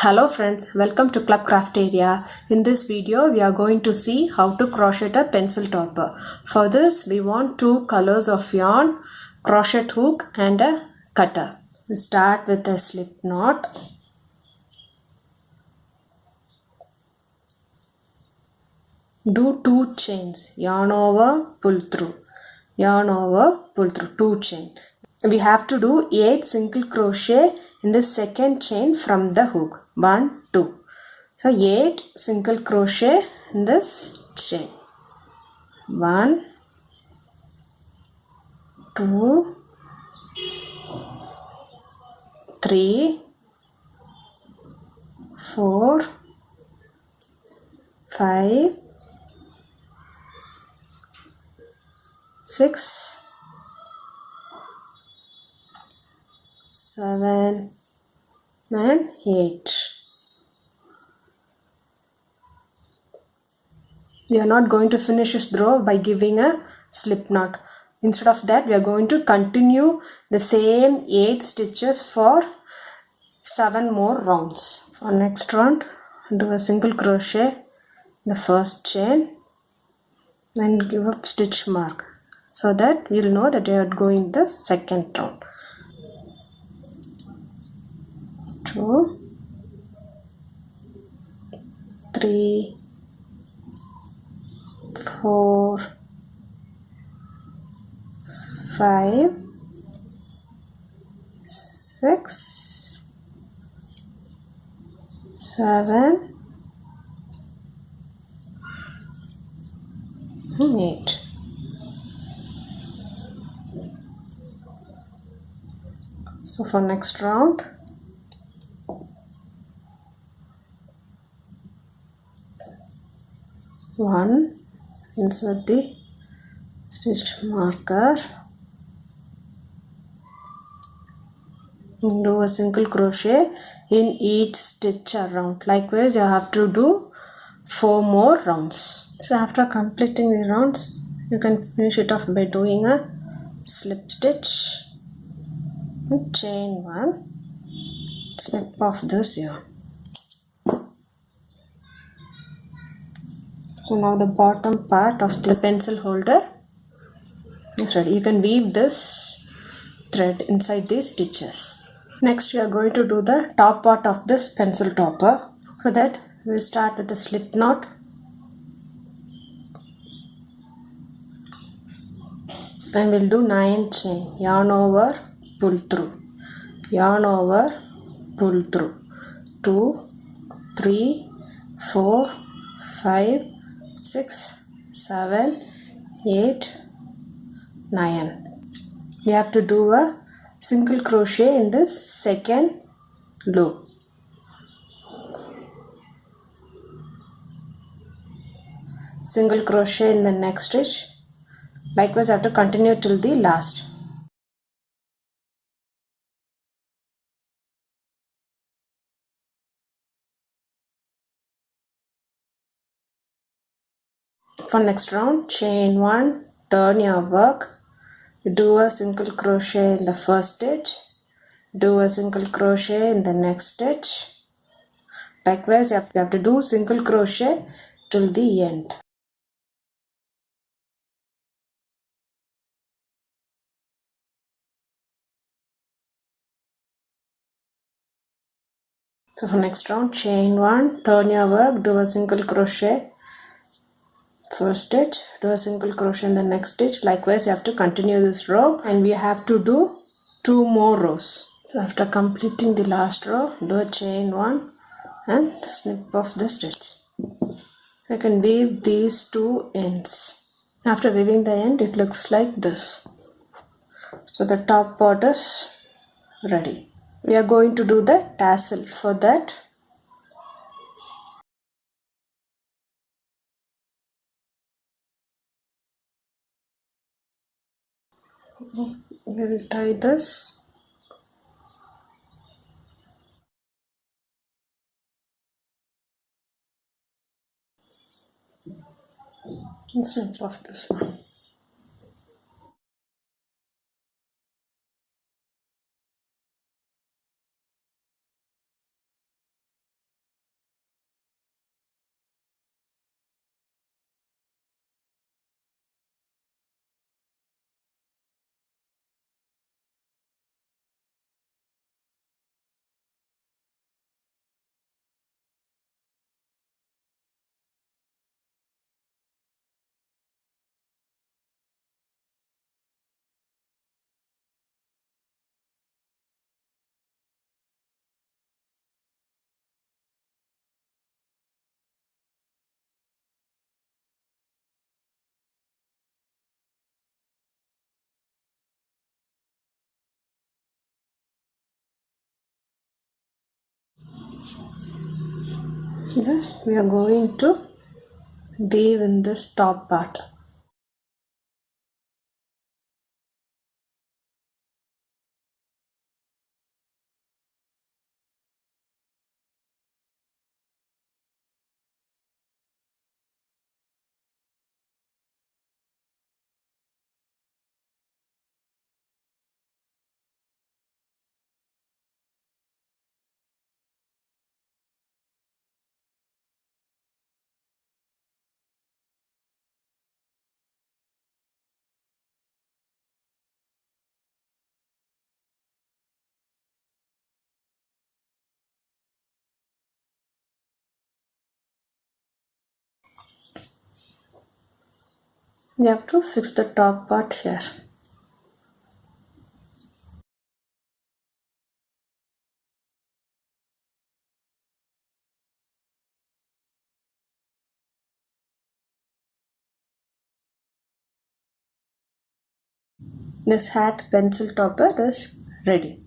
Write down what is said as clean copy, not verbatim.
Hello friends, welcome to Club Crafteria. In this video, we are going to see how to crochet a pencil topper. For this, we want two colors of yarn, crochet hook and a cutter. We start with a slip knot. Do 2 chains, yarn over, pull through, yarn over, pull through, 2 chain. We have to do 8 single crochet in the second chain from the hook. 1, 2. So 8 single crochet in this chain. 1, 2, 3, 4, 5, 6, 7 and 8. We are not going to finish this row by giving a slip knot. Instead of that, we are going to continue the same 8 stitches for 7 more rounds. For next round, do a single crochet in the first chain, then give a stitch mark so that we will know that you are going the second round. 2, 3, 4, 5, 6, 7, 8. So for next round, one, insert the stitch marker, do a single crochet in each stitch around. Likewise, you have to do 4 more rounds. So after completing the rounds, you can finish it off by doing a slip stitch and chain 1, snip off this yarn. So now the bottom part of the pencil holder is ready. You can weave this thread inside these stitches. Next, we are going to do the top part of this pencil topper. For that, we will start with the slip knot. And we'll do 9 chain, yarn over, pull through, yarn over, pull through, 2, 3, 4, 5, 6, 7, 8, 9. We have to do a single crochet in the second loop. Single crochet in the next stitch. Likewise, I have to continue till the last. For next round, chain 1, turn your work, do a single crochet in the first stitch, do a single crochet in the next stitch. Likewise, you have to do single crochet till the end. So for next round, chain 1, turn your work, do a single crochet first stitch, do a single crochet in the next stitch. Likewise, you have to continue this row and we have to do 2 more rows. So after completing the last row, do a chain 1 and snip off the stitch. I can weave these 2 ends. After weaving the end, it looks like this. So the top part is ready. We are going to do the tassel. For that, we will tie this. And snip off this one. This we are going to weave in this top part. You have to fix the top part here. This hat pencil topper is ready.